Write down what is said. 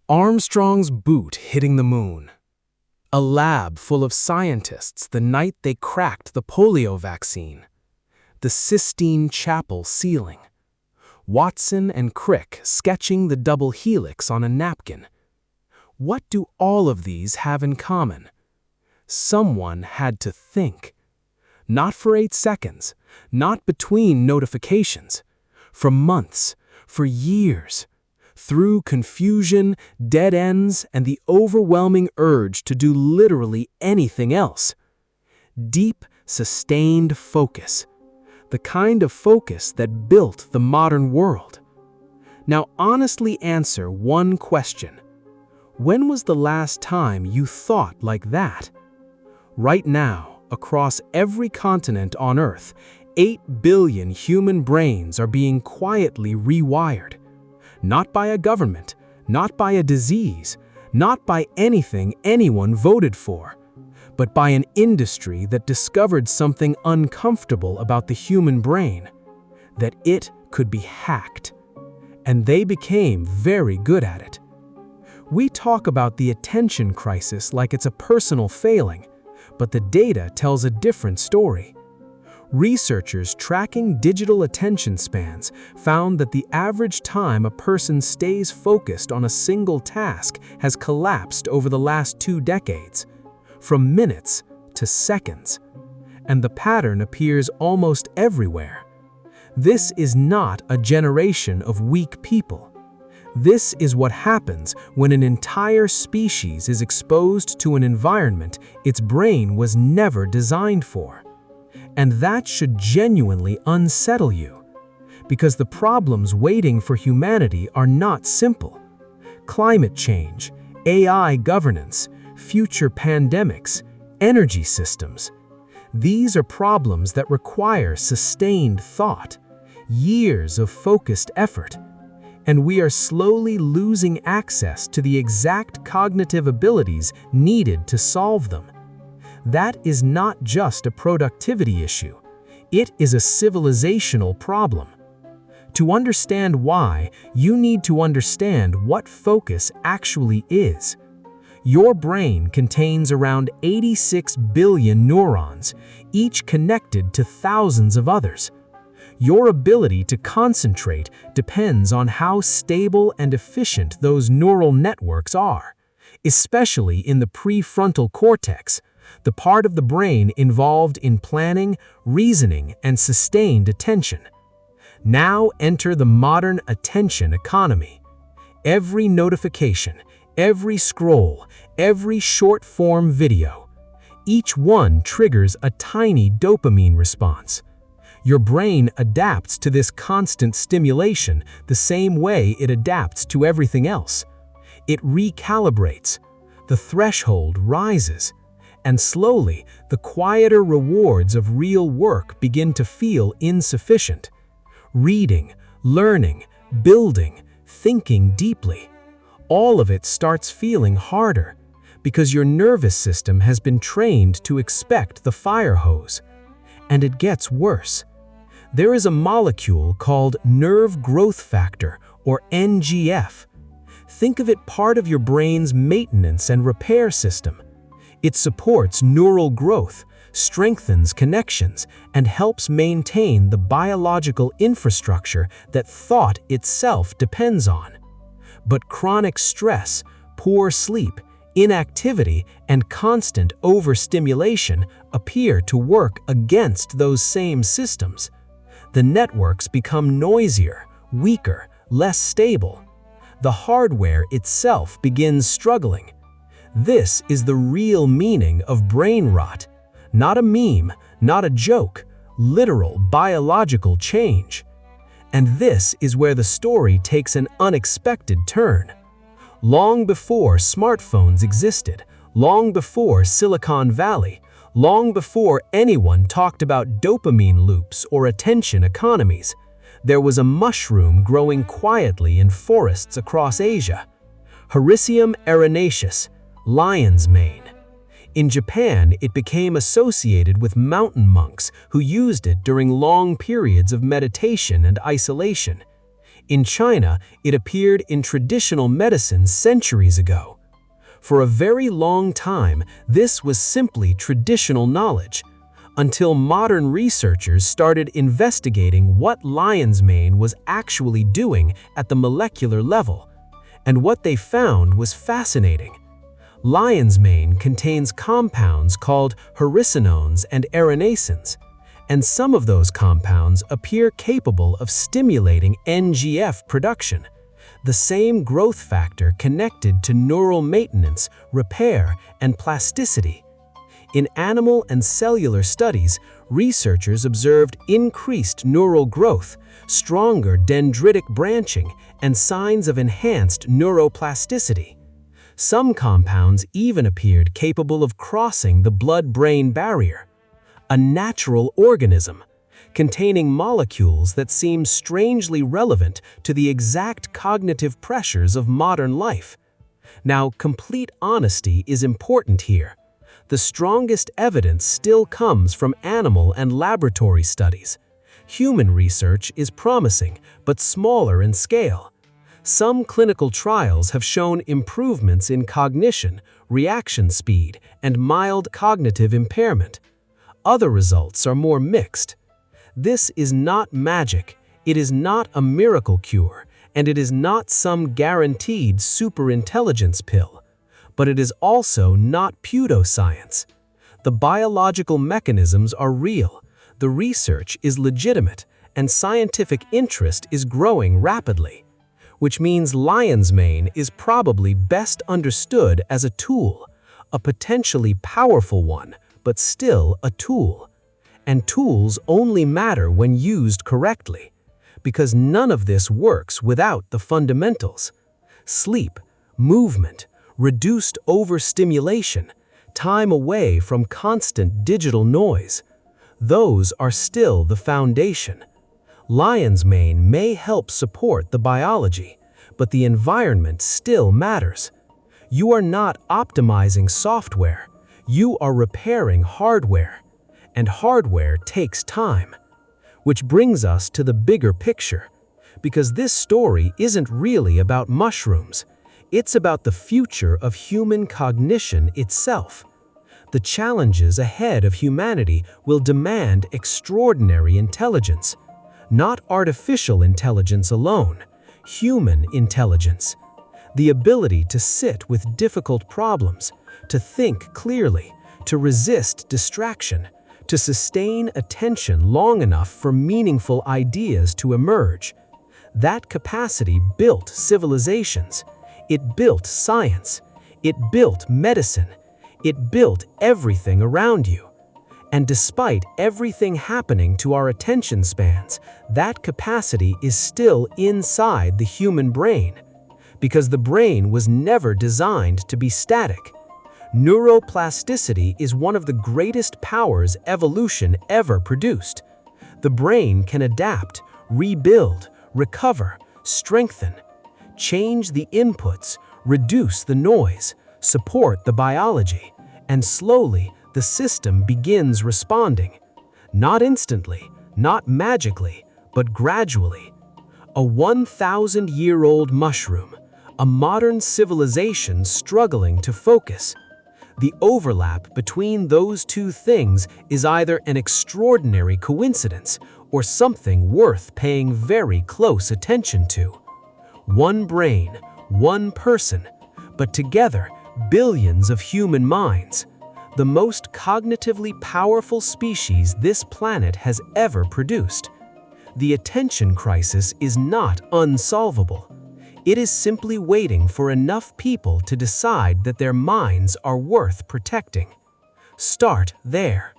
Armstrong's boot hitting the moon. A lab full of scientists the night they cracked the polio vaccine. The Sistine Chapel ceiling. Watson and Crick sketching the double helix on a napkin. What do all of these have in common? Someone had to think. Not for 8 seconds, not between notifications. For months, for years. Through confusion, dead ends, and the overwhelming urge to do literally anything else. Deep, sustained focus. The kind of focus that built the modern world. Now honestly answer one question. When was the last time you thought like that? Right now, across every continent on Earth, 8 billion human brains are being quietly rewired. Not by a government, not by a disease, not by anything anyone voted for, but by an industry that discovered something uncomfortable about the human brain, that it could be hacked. And they became very good at it. We talk about the attention crisis like it's a personal failing, but the data tells a different story. Researchers tracking digital attention spans found that the average time a person stays focused on a single task has collapsed over the last 2 decades, from minutes to seconds. And the pattern appears almost everywhere. This is not a generation of weak people. This is what happens when an entire species is exposed to an environment its brain was never designed for. And that should genuinely unsettle you, because the problems waiting for humanity are not simple. Climate change, AI governance, future pandemics, energy systems. These are problems that require sustained thought, years of focused effort, and we are slowly losing access to the exact cognitive abilities needed to solve them. That is not just a productivity issue. It is a civilizational problem. To understand why, you need to understand what focus actually is. Your brain contains around 86 billion neurons, each connected to thousands of others. Your ability to concentrate depends on how stable and efficient those neural networks are, especially in the prefrontal cortex, the part of the brain involved in planning, reasoning, and sustained attention. Now enter the modern attention economy. Every notification, every scroll, every short-form video, each one triggers a tiny dopamine response. Your brain adapts to this constant stimulation the same way it adapts to everything else. It recalibrates. The threshold rises. And slowly, the quieter rewards of real work begin to feel insufficient. Reading, learning, building, thinking deeply. All of it starts feeling harder because your nervous system has been trained to expect the fire hose. And it gets worse. There is a molecule called nerve growth factor, or NGF. Think of it part of your brain's maintenance and repair system. It supports neural growth, strengthens connections, and helps maintain the biological infrastructure that thought itself depends on. But chronic stress, poor sleep, inactivity, and constant overstimulation appear to work against those same systems. The networks become noisier, weaker, less stable. The hardware itself begins struggling. This is the real meaning of brain rot. Not a meme, not a joke, literal biological change. And this is where the story takes an unexpected turn. Long before smartphones existed, long before Silicon Valley, long before anyone talked about dopamine loops or attention economies, there was a mushroom growing quietly in forests across Asia. Hericium erinaceus, lion's mane. In Japan, it became associated with mountain monks who used it during long periods of meditation and isolation. In China, it appeared in traditional medicine centuries ago. For a very long time, this was simply traditional knowledge, until modern researchers started investigating what lion's mane was actually doing at the molecular level. And what they found was fascinating. Lion's mane contains compounds called hericinones and erinaceus, and some of those compounds appear capable of stimulating NGF production, the same growth factor connected to neural maintenance, repair, and plasticity. In animal and cellular studies, researchers observed increased neural growth, stronger dendritic branching, and signs of enhanced neuroplasticity. Some compounds even appeared capable of crossing the blood-brain barrier, a natural organism, containing molecules that seem strangely relevant to the exact cognitive pressures of modern life. Now, complete honesty is important here. The strongest evidence still comes from animal and laboratory studies. Human research is promising, but smaller in scale. Some clinical trials have shown improvements in cognition, reaction speed, and mild cognitive impairment. Other results are more mixed. This is not magic, it is not a miracle cure, and it is not some guaranteed superintelligence pill. But it is also not pseudoscience. The biological mechanisms are real, the research is legitimate, and scientific interest is growing rapidly. Which means lion's mane is probably best understood as a tool, a potentially powerful one, but still a tool. And tools only matter when used correctly, because none of this works without the fundamentals. Sleep, movement, reduced overstimulation, time away from constant digital noise. Those are still the foundation. Lion's mane may help support the biology, but the environment still matters. You are not optimizing software, you are repairing hardware, and hardware takes time. Which brings us to the bigger picture, because this story isn't really about mushrooms, it's about the future of human cognition itself. The challenges ahead of humanity will demand extraordinary intelligence. Not artificial intelligence alone, human intelligence. The ability to sit with difficult problems, to think clearly, to resist distraction, to sustain attention long enough for meaningful ideas to emerge. That capacity built civilizations. It built science. It built medicine. It built everything around you. And despite everything happening to our attention spans, that capacity is still inside the human brain, because the brain was never designed to be static. Neuroplasticity is one of the greatest powers evolution ever produced. The brain can adapt, rebuild, recover, strengthen, change the inputs, reduce the noise, support the biology, and slowly the system begins responding. Not instantly, not magically, but gradually. A 1,000-year-old mushroom, a modern civilization struggling to focus. The overlap between those two things is either an extraordinary coincidence or something worth paying very close attention to. One brain, one person, but together billions of human minds. The most cognitively powerful species this planet has ever produced. The attention crisis is not unsolvable. It is simply waiting for enough people to decide that their minds are worth protecting. Start there.